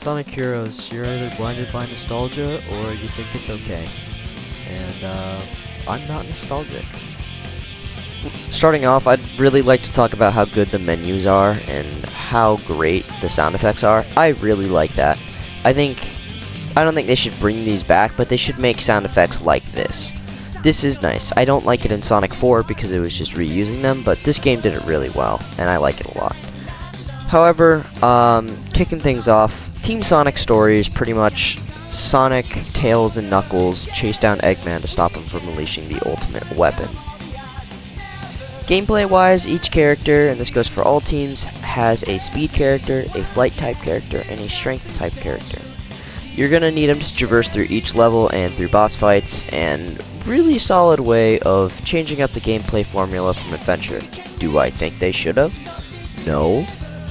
Sonic Heroes, you're either blinded by nostalgia or you think it's okay. And I'm not nostalgic. Starting off, I'd really like to talk about how good the menus are and how great the sound effects are. I really like that. I don't think they should bring these back, but they should make sound effects like this. This is nice. I don't like it in Sonic 4 because it was just reusing them, but this game did it really well, and I like it a lot. However, kicking things off, Team Sonic's story is pretty much Sonic, Tails, and Knuckles chase down Eggman to stop him from unleashing the ultimate weapon. Gameplay-wise, each character, and this goes for all teams, has a speed character, a flight type character, and a strength type character. You're going to need them to traverse through each level and through boss fights, and really solid way of changing up the gameplay formula from adventure. Do I think they should have? No.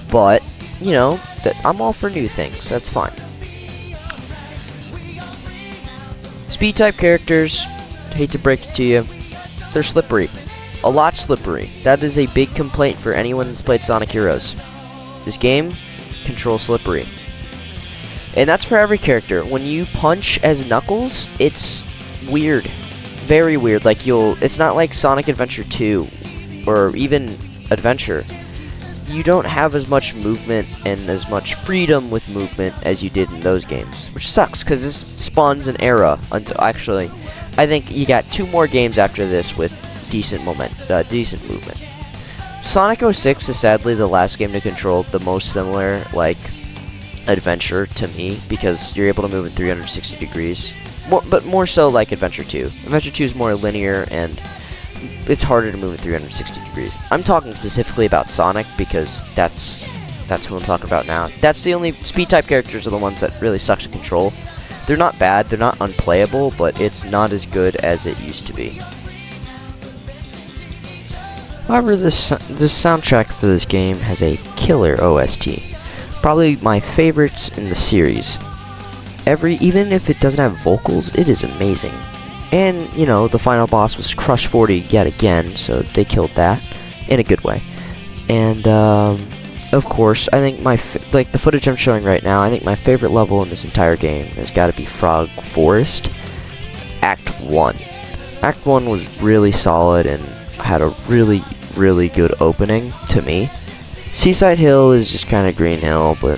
But, you know, I'm all for new things. That's fine. Speed type characters, hate to break it to you, they're slippery. A lot slippery. That is a big complaint for anyone that's played Sonic Heroes. This game, controls slippery. And that's for every character. When you punch as Knuckles, it's weird. Very weird. Like it's not like Sonic Adventure 2 or even Adventure. You don't have as much movement and as much freedom with movement as you did in those games, which sucks because this spawns an era until actually I think you got 2 more games after this with decent movement. Sonic 06 is sadly the last game to control the most similar like Adventure to me because you're able to move in 360 degrees. But more so like Adventure 2. Adventure 2 is more linear and it's harder to move in 360 degrees. I'm talking specifically about Sonic because that's who I'm talking about now. That's the only speed type characters are the ones that really suck to control. They're not bad, they're not unplayable, but it's not as good as it used to be. However, this soundtrack for this game has a killer OST. Probably my favorites in the series. Even if it doesn't have vocals, it is amazing. And, you know, the final boss was Crush 40 yet again, so they killed that in a good way. And, of course, I think the footage I'm showing right now, I think my favorite level in this entire game has got to be Frog Forest, Act 1. Act 1 was really solid and had a really, really good opening to me. Seaside Hill is just kind of Green Hill, but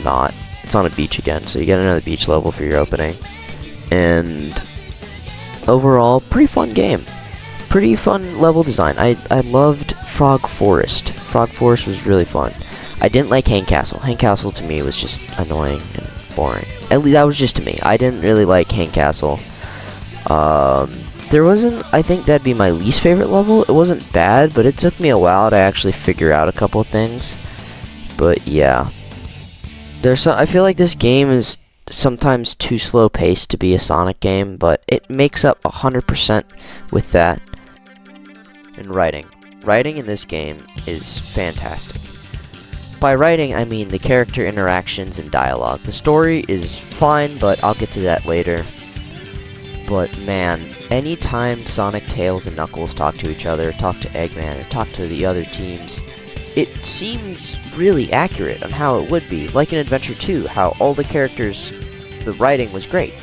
not. It's on a beach again, so you get another beach level for your opening. And overall, pretty fun game. Pretty fun level design. I loved Frog Forest. Frog Forest was really fun. I didn't like Hang Castle. Hang Castle to me was just annoying and boring. At least that was just to me. I didn't really like Hang Castle. I think that'd be my least favorite level. It wasn't bad, but it took me a while to actually figure out a couple of things. But yeah. I feel like this game is sometimes too slow paced to be a Sonic game, but it makes up 100% with that. And writing. Writing in this game is fantastic. By writing, I mean the character interactions and dialogue. The story is fine, but I'll get to that later. But man, anytime Sonic, Tails, and Knuckles talk to each other, talk to Eggman, or talk to the other teams, it seems really accurate on how it would be. Like in Adventure 2, how all the characters, the writing was great.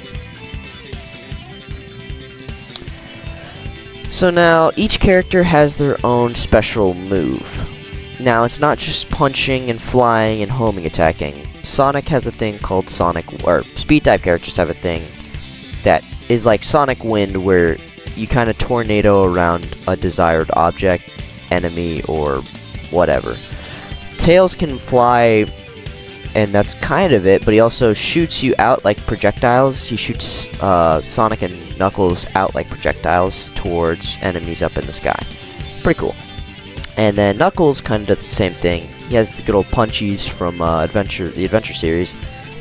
So now, each character has their own special move. Now, it's not just punching and flying and homing attacking. Sonic has a thing called Speed type characters have a thing that is like Sonic Wind, where you kind of tornado around a desired object, enemy, or whatever. Tails can fly, and that's kind of it, but he also shoots you out like projectiles. He shoots Sonic and Knuckles out like projectiles towards enemies up in the sky. Pretty cool. And then Knuckles kind of does the same thing. He has the good old punchies from the Adventure series,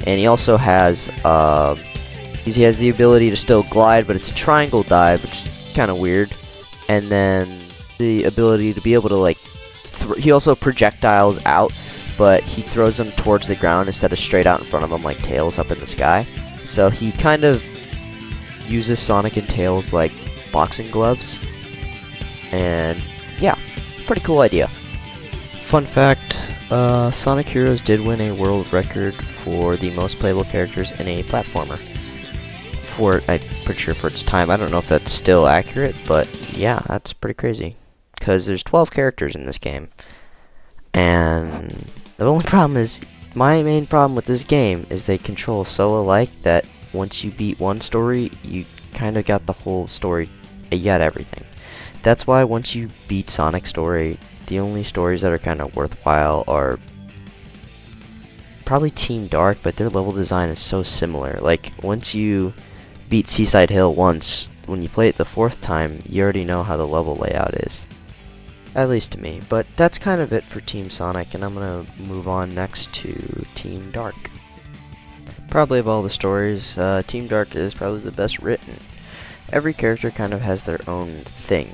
and he also has he has the ability to still glide, but it's a triangle dive, which is kind of weird. And then the ability to be able to like he also projectiles out, but he throws them towards the ground instead of straight out in front of him like Tails up in the sky. So he kind of uses Sonic and Tails like boxing gloves. And yeah, pretty cool idea. Fun fact, Sonic Heroes did win a world record for the most playable characters in a platformer. I'm pretty sure for its time. I don't know if that's still accurate, but yeah, that's pretty crazy. Because there's 12 characters in this game. And the only problem is, my main problem with this game is they control so alike that once you beat one story, you kind of got the whole story. You got everything. That's why once you beat Sonic's story, the only stories that are kind of worthwhile are probably Team Dark, but their level design is so similar. Like, once you beat Seaside Hill once, when you play it the fourth time, you already know how the level layout is. At least to me. But that's kind of it for Team Sonic, and I'm going to move on next to Team Dark. Probably of all the stories, Team Dark is probably the best written. Every character kind of has their own thing.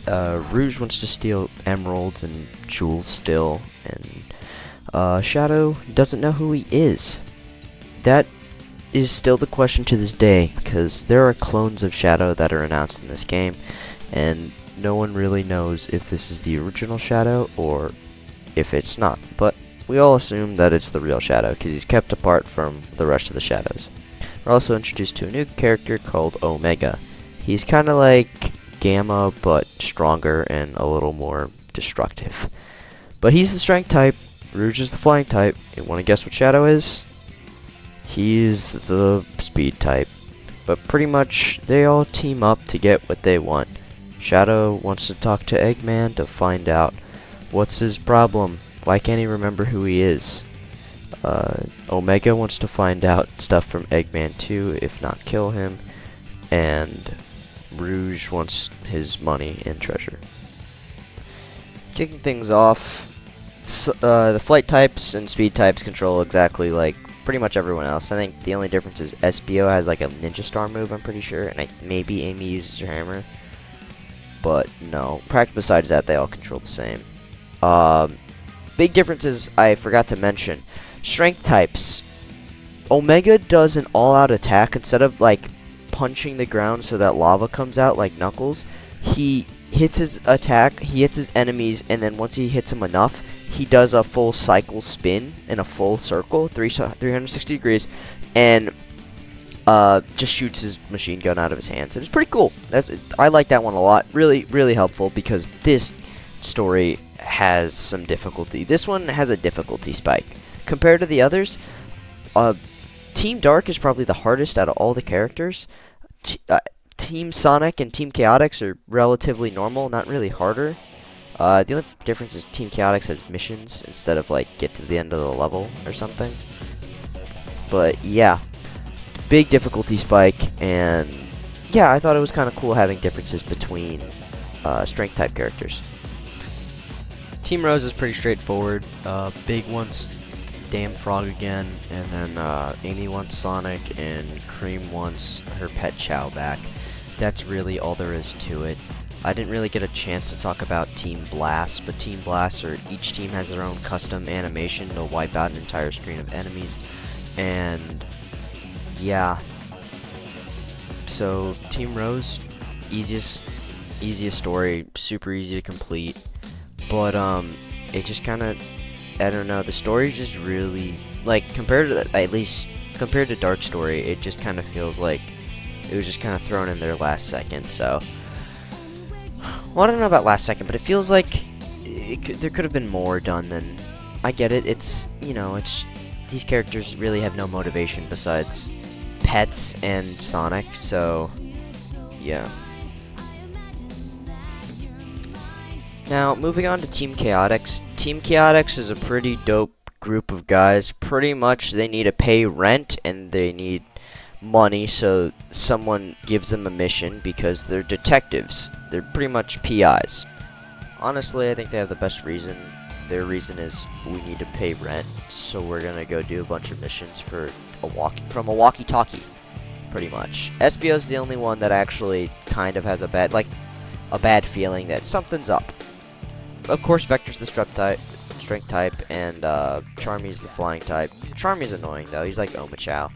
Rouge wants to steal emeralds and jewels still, and Shadow doesn't know who he is. That is still the question to this day, because there are clones of Shadow that are announced in this game, and no one really knows if this is the original Shadow or if it's not, but we all assume that it's the real Shadow because he's kept apart from the rest of the Shadows. We're also introduced to a new character called Omega. He's kind of like Gamma, but stronger and a little more destructive. But he's the strength type, Rouge is the flying type, and want to guess what Shadow is? He's the speed type. But pretty much, they all team up to get what they want. Shadow wants to talk to Eggman to find out what's his problem. Why can't he remember who he is? Omega wants to find out stuff from Eggman too, if not kill him. And Rouge wants his money and treasure. Kicking things off, the flight types and speed types control exactly like pretty much everyone else. I think the only difference is SBO has like a ninja star move, I'm pretty sure, and maybe Amy uses her hammer. But no, besides that, they all control the same. Big differences I forgot to mention. Strength types. Omega does an all-out attack. Instead of like punching the ground so that lava comes out like Knuckles, he hits his attack, he hits his enemies, and then once he hits them enough, he does a full cycle spin in a full circle, 360 degrees, and just shoots his machine gun out of his hands. It's pretty cool. I like that one a lot. Really, really helpful because this story has some difficulty. This one has a difficulty spike. Compared to the others, Team Dark is probably the hardest out of all the characters. Team Sonic and Team Chaotix are relatively normal, not really harder. The only difference is Team Chaotix has missions instead of like get to the end of the level or something. But yeah, big difficulty spike, and yeah, I thought it was kind of cool having differences between strength type characters. Team Rose is pretty straightforward. Big wants Damn Frog again, and then Amy wants Sonic, and Cream wants her pet Chow back. That's really all there is to it. I didn't really get a chance to talk about Team Blast, but Team Blast, each team has their own custom animation to wipe out an entire screen of enemies, and yeah. So Team Rose, easiest story, super easy to complete. But it just kind of, I don't know, the story just really, like, compared to Dark Story, it just kind of feels like it was just kind of thrown in there last second. So, well, I don't know about last second, but it feels like there could have been more done than. I get it. It's these characters really have no motivation besides pets and Sonic. So, yeah. Now, moving on to Team Chaotix. Team Chaotix is a pretty dope group of guys. Pretty much they need to pay rent and they need money, so someone gives them a mission because they're detectives. They're pretty much PIs. Honestly, I think they have the best reason. Their reason is we need to pay rent, so we're gonna go do a bunch of missions from a walkie-talkie, pretty much. SBO's the only one that actually kind of has a bad feeling that something's up. Of course, Vector's the strength type, and Charmy's the flying type. Charmy's annoying though, he's like Omachow.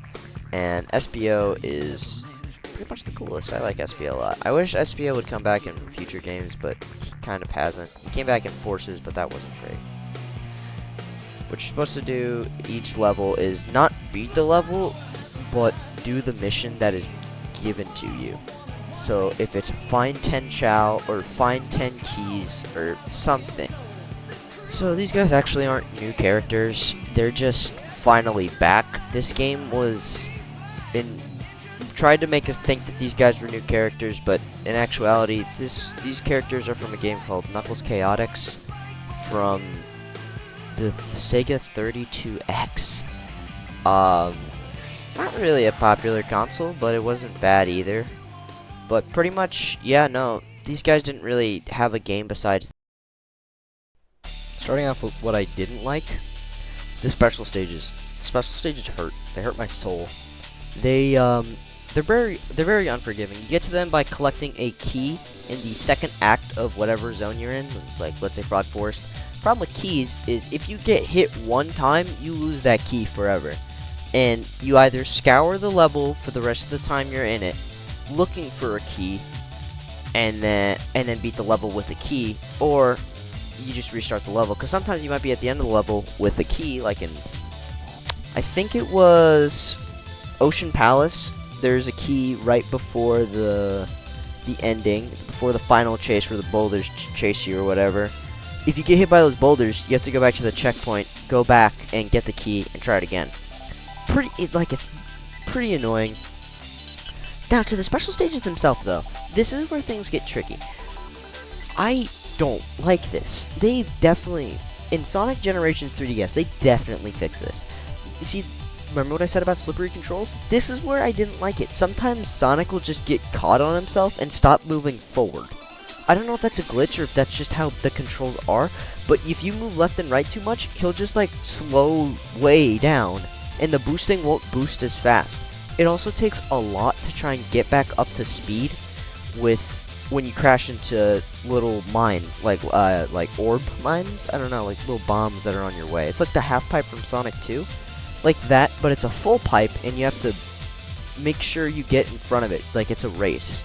And SBO is pretty much the coolest. I like SBO a lot. I wish SBO would come back in future games, but he kind of hasn't. He came back in Forces, but that wasn't great. What you're supposed to do each level is not beat the level, but do the mission that is given to you. So if it's find 10 Chao or find 10 keys or something. So these guys actually aren't new characters. They're just finally back. This game was tried to make us think that these guys were new characters, but in actuality, these characters are from a game called Knuckles Chaotix from the Sega 32X. Not really a popular console, but it wasn't bad either. But pretty much, yeah, no, these guys didn't really have a game besides. Starting off with what I didn't like, the special stages. Special stages hurt. They hurt my soul. They're very unforgiving. You get to them by collecting a key in the second act of whatever zone you're in, like let's say Frog Forest. Problem with keys is if you get hit one time, you lose that key forever. And you either scour the level for the rest of the time you're in it, looking for a key, and then beat the level with a key, or you just restart the level. Because sometimes you might be at the end of the level with a key, like in, I think it was Ocean Palace. There's a key right before the ending, before the final chase where the boulders chase you or whatever. If you get hit by those boulders, you have to go back to the checkpoint, go back and get the key and try it again. It's pretty annoying. Now to the special stages themselves though, this is where things get tricky. I don't like this. They definitely, in Sonic Generation 3DS, they definitely fixed this. You see, remember what I said about slippery controls? This is where I didn't like it. Sometimes Sonic will just get caught on himself and stop moving forward. I don't know if that's a glitch or if that's just how the controls are, but if you move left and right too much, he'll just like slow way down, and the boosting won't boost as fast. It also takes a lot to try and get back up to speed with when you crash into little mines, like orb mines? I don't know, like little bombs that are on your way. It's like the half pipe from Sonic 2. Like that, but it's a full pipe, and you have to make sure you get in front of it, like it's a race.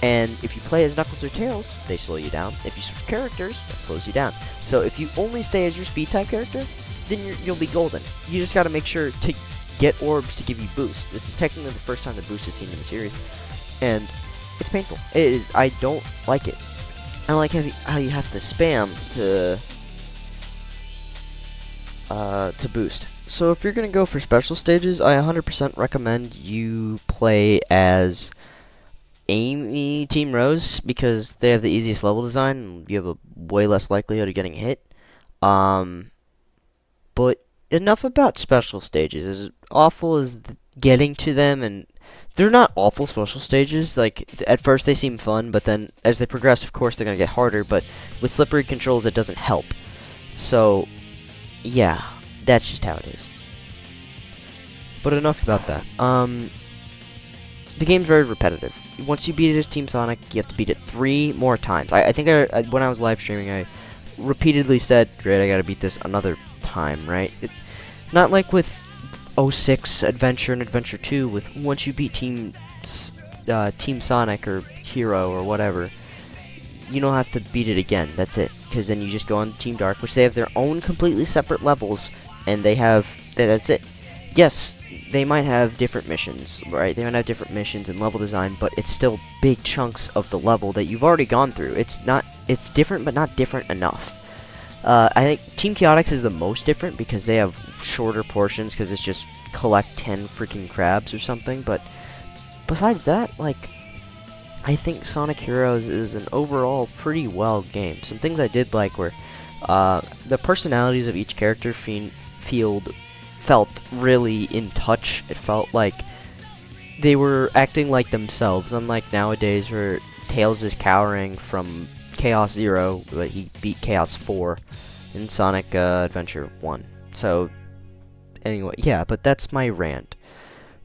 And if you play as Knuckles or Tails, they slow you down. If you switch characters, that slows you down. So if you only stay as your speed type character, then you'll be golden. You just gotta make sure to get orbs to give you boost. This is technically the first time the boost is seen in the series, and it's painful. It is. I don't like it. I don't like how you have to spam to boost. So if you're gonna go for special stages, I 100% recommend you play as Amy Team Rose because they have the easiest level design and you have a way less likelihood of getting hit. But enough about special stages. As awful as getting to them, and they're not awful special stages. Like at first they seem fun, but then as they progress, of course, they're gonna get harder. But with slippery controls, it doesn't help. So yeah, that's just how it is. But enough about that. The game's very repetitive. Once you beat it as Team Sonic, you have to beat it 3 more times. I think when I was live streaming, I repeatedly said, "Great, I gotta beat this another time," right? Not like with 06 Adventure and Adventure 2. With once you beat Team Sonic or Hero or whatever, you don't have to beat it again. That's it. Because then you just go on Team Dark, which they have their own completely separate levels, and that's it. Yes, they might have different missions, right? They might have different missions and level design, but it's still big chunks of the level that you've already gone through. It's different, but not different enough. I think Team Chaotix is the most different because they have shorter portions because it's just collect 10 freaking crabs or something, but besides that, like, I think Sonic Heroes is an overall pretty well game. Some things I did like were the personalities of each character felt really in touch. It felt like they were acting like themselves, unlike nowadays where Tails is cowering from Chaos 0, but he beat Chaos 4 in Sonic Adventure 1. So, anyway, yeah, but that's my rant.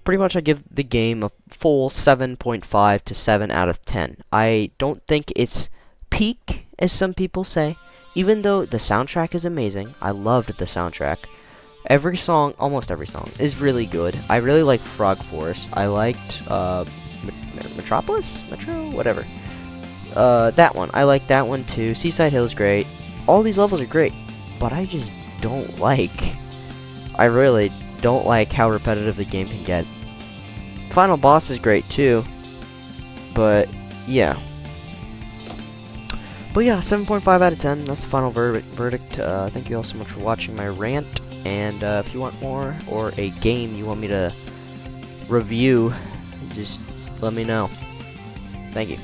Pretty much I give the game a full 7.5 to 7 out of 10. I don't think it's peak, as some people say, even though the soundtrack is amazing. I loved the soundtrack. Every song, almost every song, is really good. I really liked Frog Forest. I liked Metropolis? Metro? Whatever. That one. I like that one too. Seaside Hill is great. All these levels are great. But I just don't like. I really don't like how repetitive the game can get. Final boss is great too, but yeah. But yeah, 7.5 out of 10. That's the final verdict. Thank you all so much for watching my rant. And if you want more, or a game you want me to review, just let me know. Thank you.